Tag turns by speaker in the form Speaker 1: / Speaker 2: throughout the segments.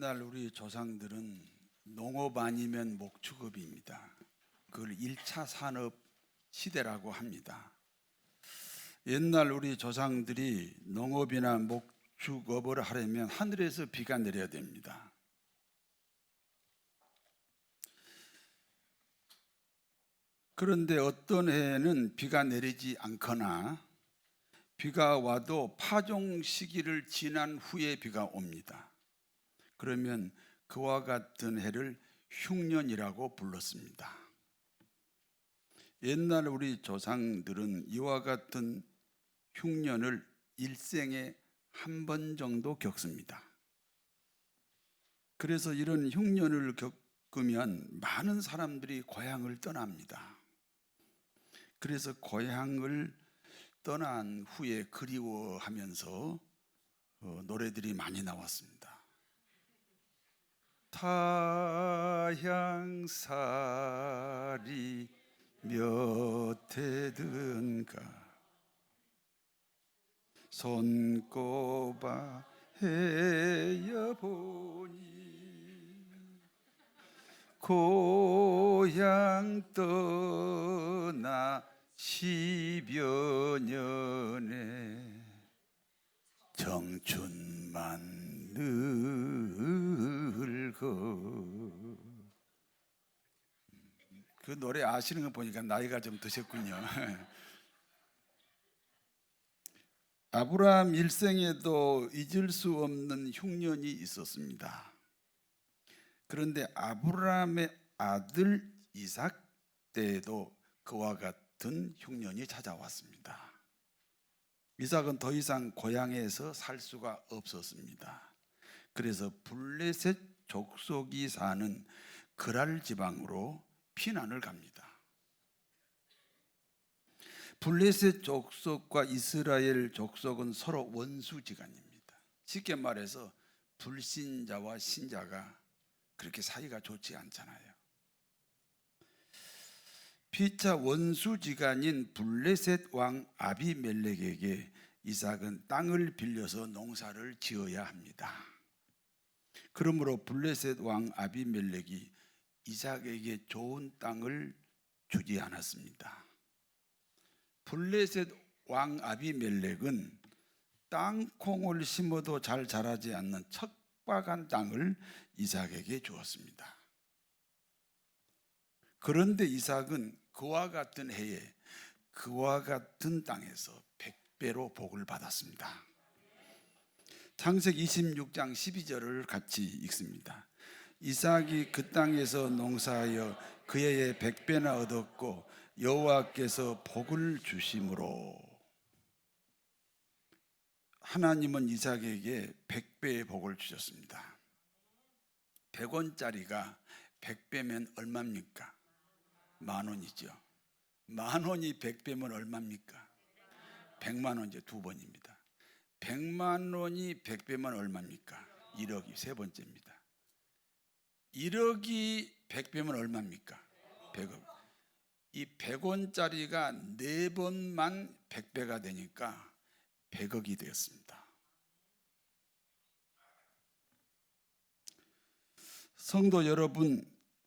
Speaker 1: 옛날 우리 조상들은 농업 아니면 목축업입니다. 그걸 1차 산업 시대라고 합니다. 옛날 우리 조상들이 농업이나 목축업을 하려면 하늘에서 비가 내려야 됩니다. 그런데 어떤 해에는 비가 내리지 않거나 비가 와도 파종 시기를 지난 후에 비가 옵니다. 그러면 그와 같은 해를 흉년이라고 불렀습니다. 옛날 우리 조상들은 이와 같은 흉년을 일생에 한 번 정도 겪습니다. 그래서 이런 흉년을 겪으면 많은 사람들이 고향을 떠납니다. 그래서 고향을 떠난 후에 그리워하면서 노래들이 많이 나왔습니다. 타향살이 몇 해든가 손꼽아 헤어보니 고향 떠나 10여 년에 청춘만 늙어. 그 노래 아시는 거 보니까 나이가 좀 드셨군요. 아브라함 일생에도 잊을 수 없는 흉년이 있었습니다. 그런데 아브라함의 아들 이삭 때에도 그와 같은 흉년이 찾아왔습니다. 이삭은 더 이상 고향에서 살 수가 없었습니다. 그래서 블레셋 족속이 사는 그랄 지방으로 피난을 갑니다. 블레셋 족속과 이스라엘 족속은 서로 원수지간입니다. 쉽게 말해서 불신자와 신자가 그렇게 사이가 좋지 않잖아요. 피차 원수지간인 블레셋 왕 아비멜렉에게 이삭은 땅을 빌려서 농사를 지어야 합니다. 그러므로 블레셋 왕 아비멜렉이 이삭에게 좋은 땅을 주지 않았습니다. 블레셋 왕 아비멜렉은 땅콩을 심어도 잘 자라지 않는 척박한 땅을 이삭에게 주었습니다. 그런데 이삭은 그와 같은 해에 그와 같은 땅에서 100배로 복을 받았습니다. 창세기 26장 12절을 같이 읽습니다. 이삭이 그 땅에서 농사하여 그 해에 100배나 얻었고 여호와께서 복을 주심으로. 하나님은 이삭에게 100배의 복을 주셨습니다. 100원짜리가 100배면 얼마입니까? 10,000원이죠. 10,000원이 100배면 얼마입니까? 100만 원, 이제 두 번입니다. 100만 원이 100배면 얼마입니까? 1억이 세 번째입니다. 1억이 100배면 얼마입니까? 100억. 이 100원짜리가 4번만 100배가 되니까 100억이 되었습니다. 성도 여러분,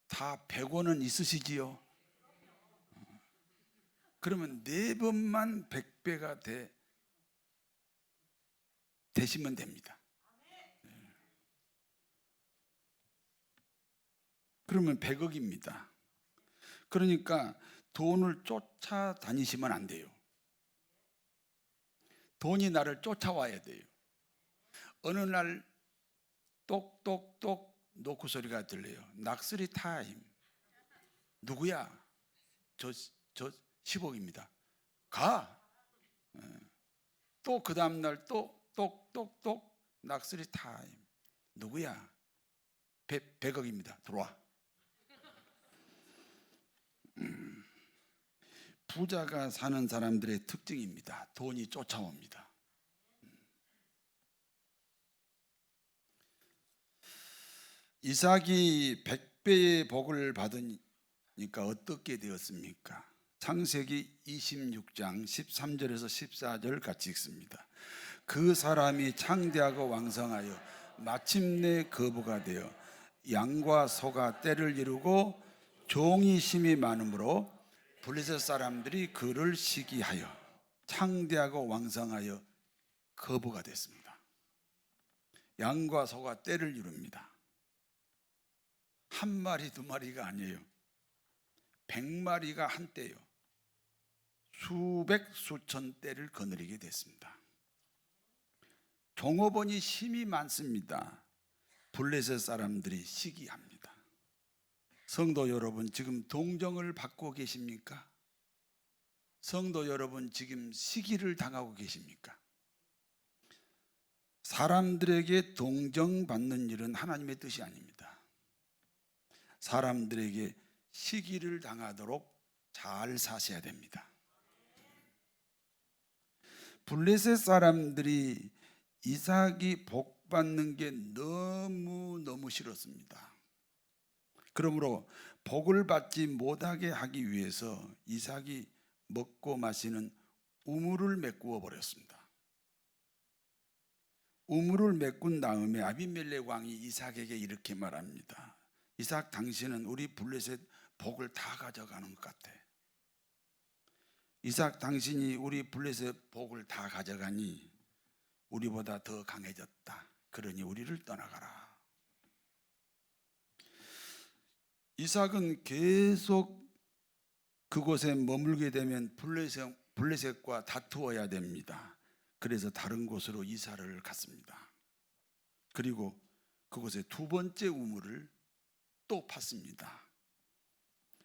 Speaker 1: 다 100원은 있으시지요? 그러면 4번만 100배가 되시면 됩니다. 그러면 100억입니다. 그러니까 돈을 쫓아다니시면 안 돼요. 돈이 나를 쫓아와야 돼요. 어느 날 똑똑똑 노크 소리가 들려요. 낙스리 타임. 누구야? 저 10억입니다. 가. 또 그 다음날 또 똑똑똑 낙스리 타임. 누구야? 100억입니다. 들어와. 부자가 사는 사람들의 특징입니다. 돈이 쫓아옵니다. 이삭이 100배의 복을 받으니까 어떻게 되었습니까? 창세기 26장 13절에서 14절 같이 읽습니다. 그 사람이 창대하고 왕성하여 마침내 거부가 되어 양과 소가 떼를 이루고 종이 심이 많으므로 블레셋 사람들이 그를 시기하여 창대하고 왕성하여 거부가 됐습니다. 양과 소가 떼를 이룹니다. 한 마리 두 마리가 아니에요. 100마리가 한때요. 수백 수천 떼를 거느리게 됐습니다. 종업원이 힘이 많습니다. 블레셋 사람들이 시기합니다. 성도 여러분, 지금 동정을 받고 계십니까? 성도 여러분, 지금 시기를 당하고 계십니까? 사람들에게 동정받는 일은 하나님의 뜻이 아닙니다. 사람들에게 시기를 당하도록 잘 사셔야 됩니다. 블레셋 사람들이 이삭이 복 받는 게 너무 싫었습니다. 그러므로 복을 받지 못하게 하기 위해서 이삭이 먹고 마시는 우물을 메꾸어 버렸습니다. 우물을 메꾼 다음에 아비멜렉 왕이 이삭에게 이렇게 말합니다. 이삭, 당신은 우리 블레셋 복을 다 가져가는 것 같아. 이삭, 당신이 우리 블레셋 복을 다 가져가니 우리보다 더 강해졌다. 그러니 우리를 떠나가라. 이삭은 계속 그곳에 머물게 되면 블레셋과 다투어야 됩니다. 그래서 다른 곳으로 이사를 갔습니다. 그리고 그곳에 두 번째 우물을 또 팠습니다.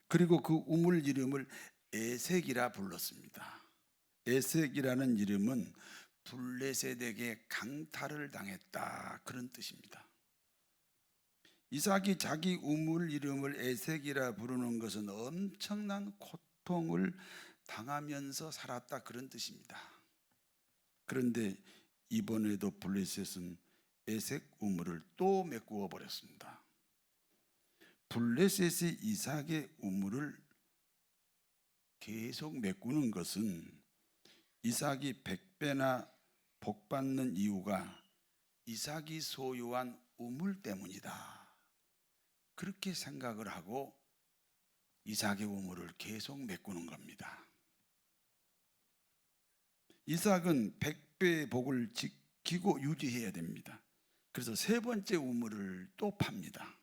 Speaker 1: 그리고 그 우물 이름을 에색이라 불렀습니다. 에색이라는 이름은 블레셋에게 강탈을 당했다, 그런 뜻입니다. 이삭이 자기 우물 이름을 에색이라 부르는 것은 엄청난 고통을 당하면서 살았다, 그런 뜻입니다. 그런데 이번에도 블레셋은 에색 우물을 또 메꾸어 버렸습니다. 블레셋이 이삭의 우물을 계속 메꾸는 것은 이삭이 100배나 복받는 이유가 이삭이 소유한 우물 때문이다, 그렇게 생각을 하고 이삭의 우물을 계속 메꾸는 겁니다. 이삭은 100배의 복을 지키고 유지해야 됩니다. 그래서 세 번째 우물을 또 팝니다.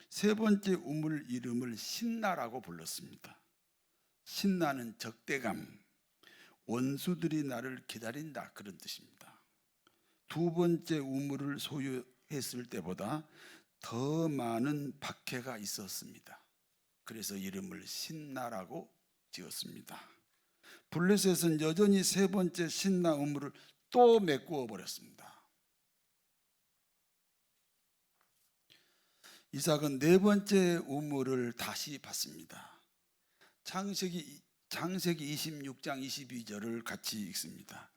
Speaker 1: 세 번째 우물 이름을 신나라고 불렀습니다. 신나는 적대감, 원수들이 나를 기다린다, 그런 뜻입니다. 두 번째 우물을 소유했을 때보다 더 많은 박해가 있었습니다. 그래서 이름을 신나라고 지었습니다. 블레셋은 여전히 세 번째 신나 우물을 또 메꾸어 버렸습니다. 이삭은 네 번째 우물을 다시 팠습니다. 창세기 26장 22절을 같이 읽습니다.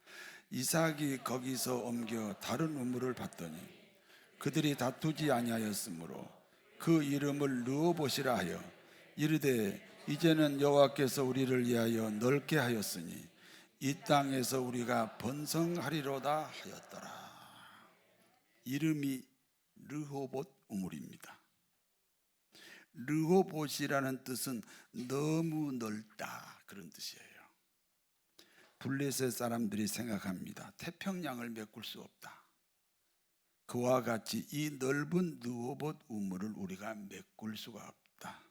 Speaker 1: 이삭이 거기서 옮겨 다른 우물을 팠더니 그들이 다투지 아니하였으므로 그 이름을 르호봇이라 하여 이르되 이제는 여호와께서 우리를 위하여 넓게 하였으니 이 땅에서 우리가 번성하리로다 하였더라. 이름이 르호봇 우물입니다. 르호봇이라는 뜻은 너무 넓다, 그런 뜻이에요. 블레셋 사람들이 생각합니다. 태평양을 메꿀 수 없다. 그와 같이 이 넓은 르호봇 우물을 우리가 메꿀 수가 없다.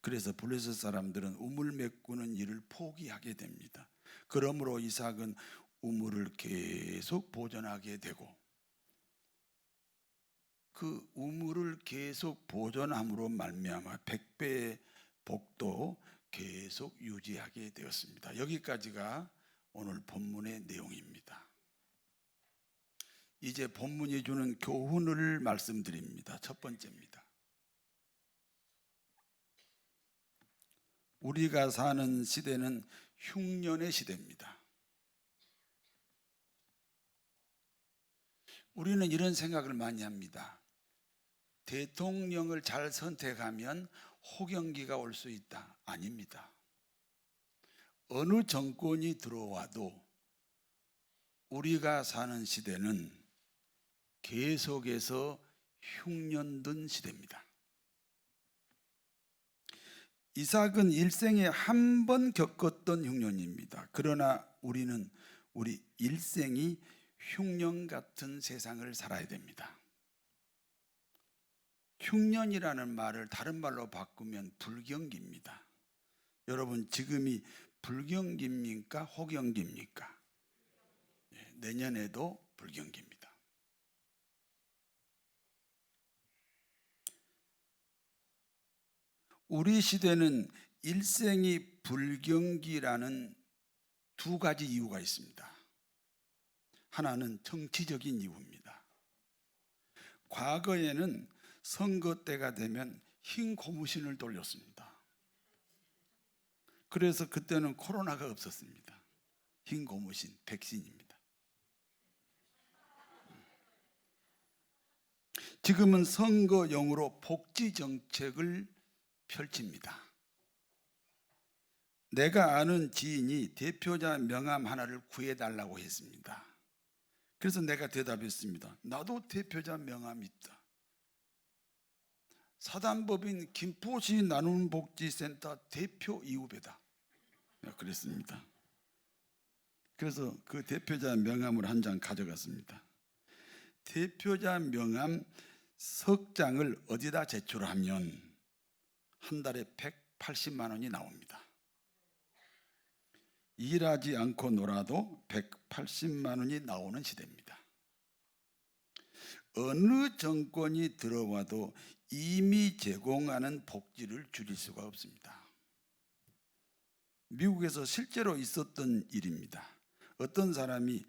Speaker 1: 그래서 블레셋 사람들은 우물 메꾸는 일을 포기하게 됩니다. 그러므로 이삭은 우물을 계속 보존하게 되고 그 우물을 계속 보존함으로 말미암아 100배의 복도 계속 유지하게 되었습니다. 여기까지가 오늘 본문의 내용입니다. 이제 본문이 주는 교훈을 말씀드립니다. 첫 번째입니다. 우리가 사는 시대는 흉년의 시대입니다. 우리는 이런 생각을 많이 합니다. 대통령을 잘 선택하면 호경기가 올 수 있다. 아닙니다. 어느 정권이 들어와도 우리가 사는 시대는 계속해서 흉년든 시대입니다. 이삭은 일생에 한 번 겪었던 흉년입니다. 그러나 우리는 우리 일생이 흉년 같은 세상을 살아야 됩니다. 흉년이라는 말을 다른 말로 바꾸면 불경기입니다. 여러분, 지금이 불경기입니까? 호경기입니까? 내년에도 불경기입니다. 우리 시대는 일생이 불경기라는 두 가지 이유가 있습니다. 하나는 정치적인 이유입니다. 과거에는 선거 때가 되면 흰 고무신을 돌렸습니다. 그래서 그때는 코로나가 없었습니다. 흰 고무신, 백신입니다. 지금은 선거용으로 복지 정책을 펼칩니다. 내가 아는 지인이 대표자 명함 하나를 구해달라고 했습니다. 그래서 내가 대답했습니다. 나도 대표자 명함 있다. 사단법인 김포시 나눔복지센터 대표 이후배다. 그랬습니다. 그래서 그 대표자 명함을 한 장 가져갔습니다. 대표자 명함 석 장을 어디다 제출하면 한 달에 180만 원이 나옵니다. 일하지 않고 놀아도 180만 원이 나오는 시대입니다. 어느 정권이 들어와도 이미 제공하는 복지를 줄일 수가 없습니다. 미국에서 실제로 있었던 일입니다. 어떤 사람이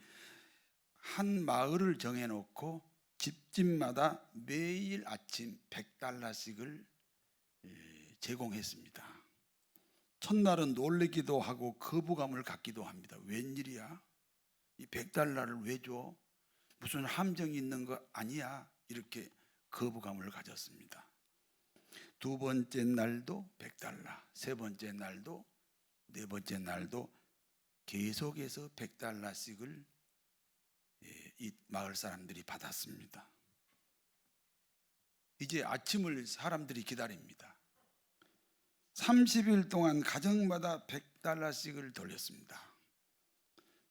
Speaker 1: 한 마을을 정해놓고 집집마다 매일 아침 $100씩을 제공했습니다. 첫날은 놀래기도 하고 거부감을 갖기도 합니다. 웬일이야? 이 $100를 왜 줘? 무슨 함정이 있는 거 아니야? 이렇게 거부감을 가졌습니다. 두 번째 날도 $100, 세 번째 날도, 네 번째 날도 계속해서 $100씩을 이 마을 사람들이 받았습니다. 이제 아침을 사람들이 기다립니다. 30일 동안 가정마다 $100씩을 돌렸습니다.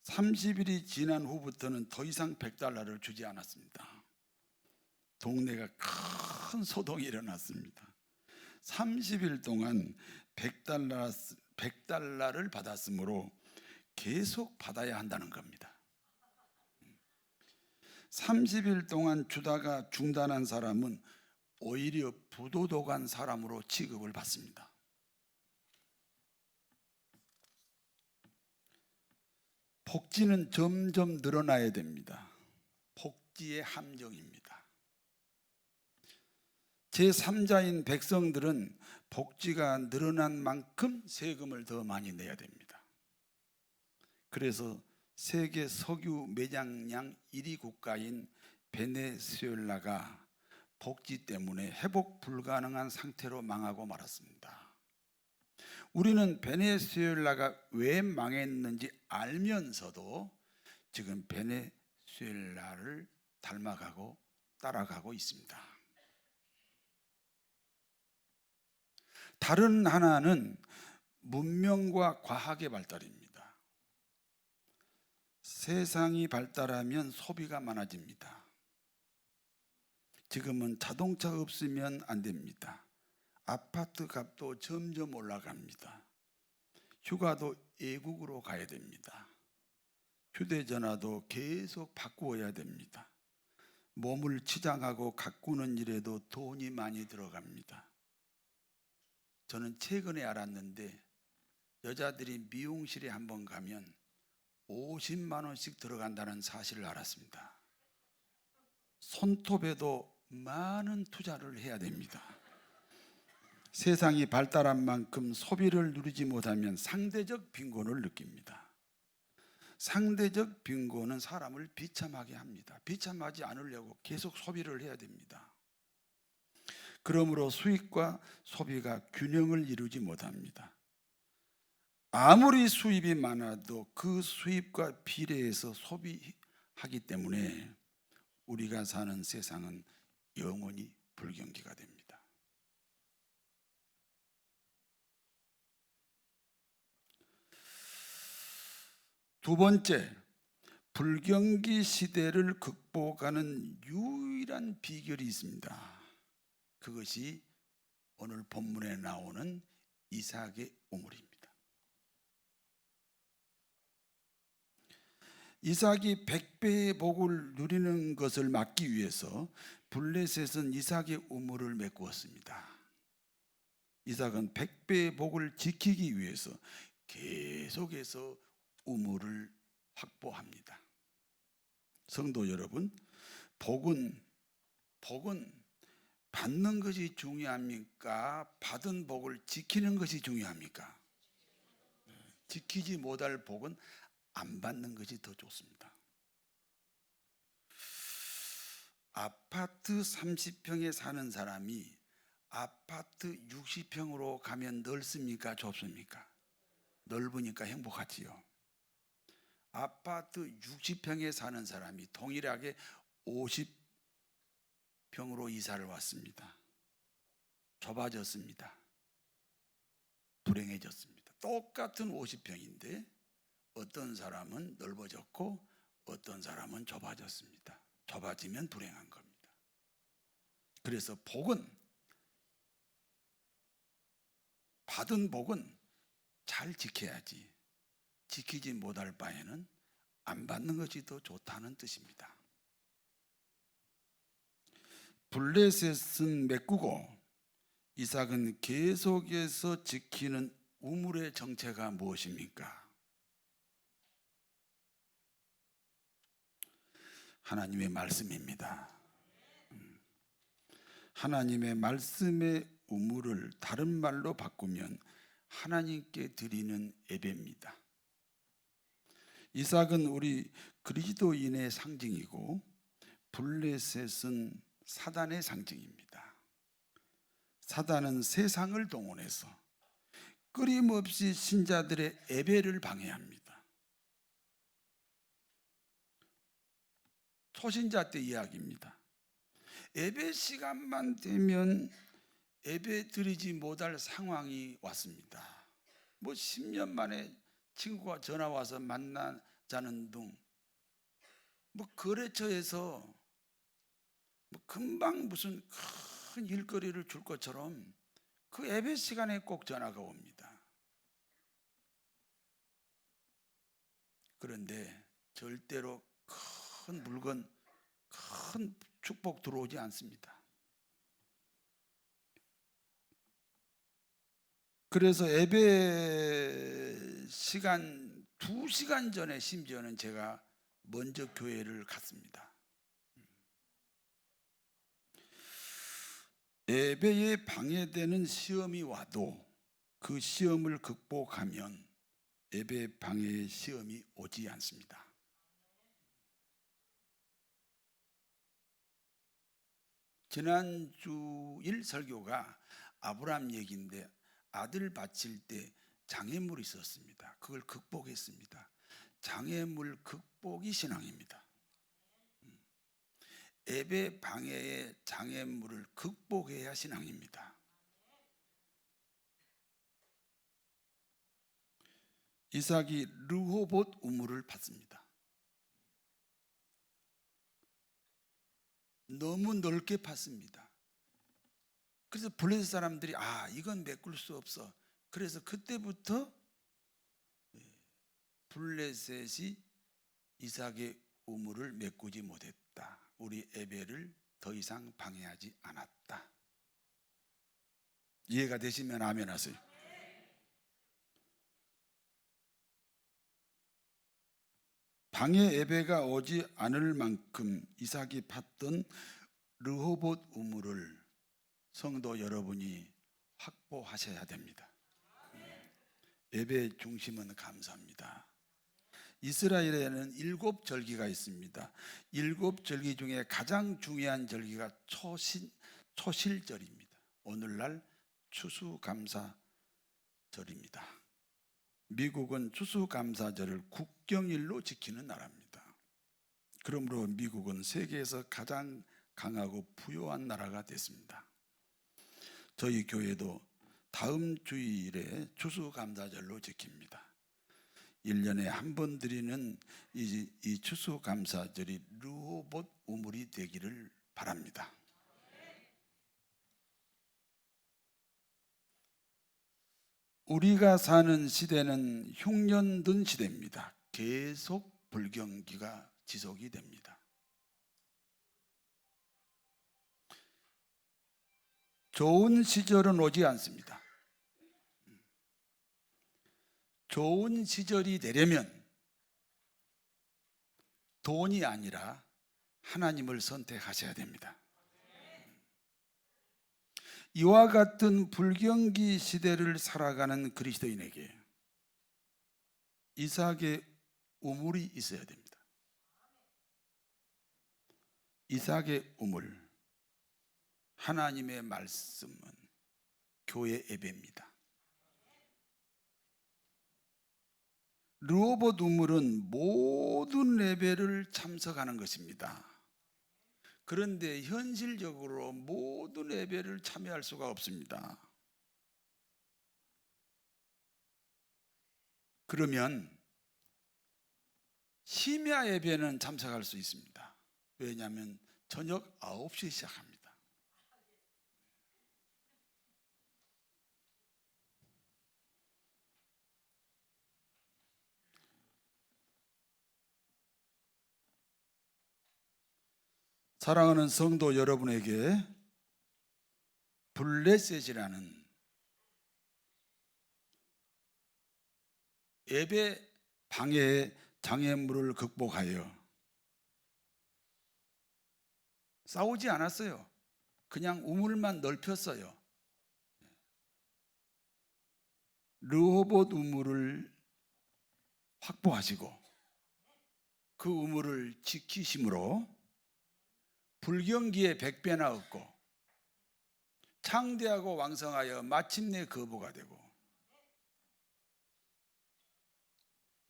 Speaker 1: 30일이 지난 후부터는 더 이상 $100를 주지 않았습니다. 동네가 큰 소동이 일어났습니다. 30일 동안 $100를 받았으므로 계속 받아야 한다는 겁니다. 30일 동안 주다가 중단한 사람은 오히려 부도덕한 사람으로 취급을 받습니다. 복지는 점점 늘어나야 됩니다. 복지의 함정입니다. 제3자인 백성들은 복지가 늘어난 만큼 세금을 더 많이 내야 됩니다. 그래서 세계 석유 매장량 1위 국가인 베네수엘라가 복지 때문에 회복 불가능한 상태로 망하고 말았습니다. 우리는 베네수엘라가 왜 망했는지 알면서도 지금 베네수엘라를 닮아가고 따라가고 있습니다. 다른 하나는 문명과 과학의 발달입니다. 세상이 발달하면 소비가 많아집니다. 지금은 자동차 없으면 안 됩니다. 아파트 값도 점점 올라갑니다. 휴가도 외국으로 가야 됩니다. 휴대전화도 계속 바꾸어야 됩니다. 몸을 치장하고 가꾸는 일에도 돈이 많이 들어갑니다. 저는 최근에 알았는데 여자들이 미용실에 한번 가면 50만 원씩 들어간다는 사실을 알았습니다. 손톱에도 많은 투자를 해야 됩니다. 세상이 발달한 만큼 소비를 누리지 못하면 상대적 빈곤을 느낍니다. 상대적 빈곤은 사람을 비참하게 합니다. 비참하지 않으려고 계속 소비를 해야 됩니다. 그러므로 수입과 소비가 균형을 이루지 못합니다. 아무리 수입이 많아도 그 수입과 비례해서 소비하기 때문에 우리가 사는 세상은 영원히 불경기가 됩니다. 두 번째, 불경기 시대를 극복하는 유일한 비결이 있습니다. 그것이 오늘 본문에 나오는 이삭의 우물입니다. 이삭이 100배의 복을 누리는 것을 막기 위해서 블레셋은 이삭의 우물을 메꾸었습니다. 이삭은 100배의 복을 지키기 위해서 계속해서 우물을 확보합니다. 성도 여러분, 복은 받는 것이 중요합니까? 받은 복을 지키는 것이 중요합니까? 지키지 못할 복은 안 받는 것이 더 좋습니다. 아파트 30평에 사는 사람이 아파트 60평으로 가면 넓습니까? 좁습니까? 넓으니까 행복하지요. 아파트 60평에 사는 사람이 동일하게 50평으로 이사를 왔습니다. 좁아졌습니다. 불행해졌습니다. 똑같은 50평인데 어떤 사람은 넓어졌고 어떤 사람은 좁아졌습니다. 좁아지면 불행한 겁니다. 그래서 받은 복은 잘 지켜야지, 지키지 못할 바에는 안 받는 것이 더 좋다는 뜻입니다. 블레셋은 메꾸고 이삭은 계속해서 지키는 우물의 정체가 무엇입니까? 하나님의 말씀입니다. 하나님의 말씀의 우물을 다른 말로 바꾸면 하나님께 드리는 예배입니다. 이삭은 우리 그리스도인의 상징이고 블레셋은 사단의 상징입니다. 사단은 세상을 동원해서 끊임없이 신자들의 예배를 방해합니다. 초신자 때 이야기입니다. 예배 시간만 되면 예배 드리지 못할 상황이 왔습니다. 10년 만에 친구가 전화 와서 만나자는 등 거래처에서 금방 무슨 큰 일거리를 줄 것처럼 그 예배 시간에 꼭 전화가 옵니다. 그런데 절대로 큰 물건, 큰 축복 들어오지 않습니다. 그래서 예배 시간 2시간 전에 심지어는 제가 먼저 교회를 갔습니다. 예배에 방해되는 시험이 와도 그 시험을 극복하면 예배 방해의 시험이 오지 않습니다. 지난주일 설교가 아브라함 얘기인데 아들 바칠 때 장애물이 있었습니다. 그걸 극복했습니다. 장애물 극복이 신앙입니다. 예배 방해의 장애물을 극복해야 신앙입니다. 이삭이 르호봇 우물을 팠습니다. 너무 넓게 팠습니다. 그래서 블레셋 사람들이 이건 메꿀 수 없어. 그래서 그때부터 블레셋이 이삭의 우물을 메꾸지 못했다. 우리 예배를 더 이상 방해하지 않았다. 이해가 되시면 아멘 하세요. 방해 예배가 오지 않을 만큼 이삭이 팠던 르호봇 우물을 성도 여러분이 확보하셔야 됩니다. 예배의 중심은 감사입니다. 이스라엘에는 7절기가 있습니다. 7절기 중에 가장 중요한 절기가 초실절입니다. 오늘날 추수감사절입니다. 미국은 추수감사절을 국경일로 지키는 나라입니다. 그러므로 미국은 세계에서 가장 강하고 부유한 나라가 됐습니다. 저희 교회도 다음 주일에 추수감사절로 지킵니다. 1년에 한 번 드리는 이 추수감사절이 르호봇 우물이 되기를 바랍니다. 우리가 사는 시대는 흉년든 시대입니다. 계속 불경기가 지속이 됩니다. 좋은 시절은 오지 않습니다. 좋은 시절이 되려면 돈이 아니라 하나님을 선택하셔야 됩니다. 이와 같은 불경기 시대를 살아가는 그리스도인에게 이삭의 우물이 있어야 됩니다. 이삭의 우물, 하나님의 말씀은 교회 예배입니다. 르호봇 우물은 모든 예배를 참석하는 것입니다. 그런데 현실적으로 모든 예배를 참여할 수가 없습니다. 그러면 심야 예배는 참석할 수 있습니다. 왜냐하면 저녁 9시에 시작합니다. 사랑하는 성도 여러분에게 블레셋이라는 예배 방해의 장애물을 극복하여 싸우지 않았어요. 그냥 우물만 넓혔어요. 르호봇 우물을 확보하시고 그 우물을 지키심으로 불경기에 100배나 얻고 창대하고 왕성하여 마침내 거부가 되고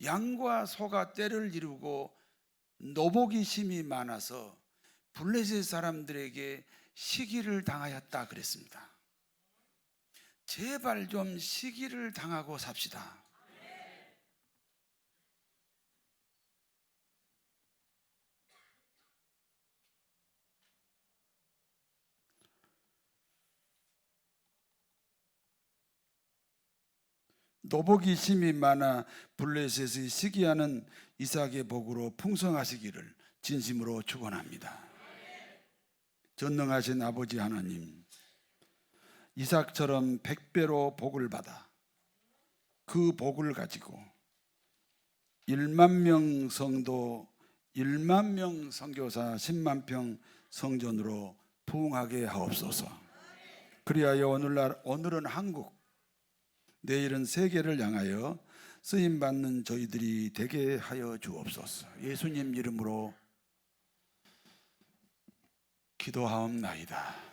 Speaker 1: 양과 소가 떼를 이루고 노복이 심이 많아서 블레셋 사람들에게 시기를 당하였다 그랬습니다. 제발 좀 시기를 당하고 삽시다. 노복이 심이 많아 블레셋의 시기하는 이삭의 복으로 풍성하시기를 진심으로 축원합니다. 전능하신 아버지 하나님, 이삭처럼 100배로 복을 받아 그 복을 가지고 1만 명 성도, 1만 명 선교사, 10만 평 성전으로 부흥하게 하옵소서. 그리하여 오늘은 한국, 내일은 세계를 향하여 쓰임받는 저희들이 되게 하여 주옵소서. 예수님 이름으로 기도하옵나이다.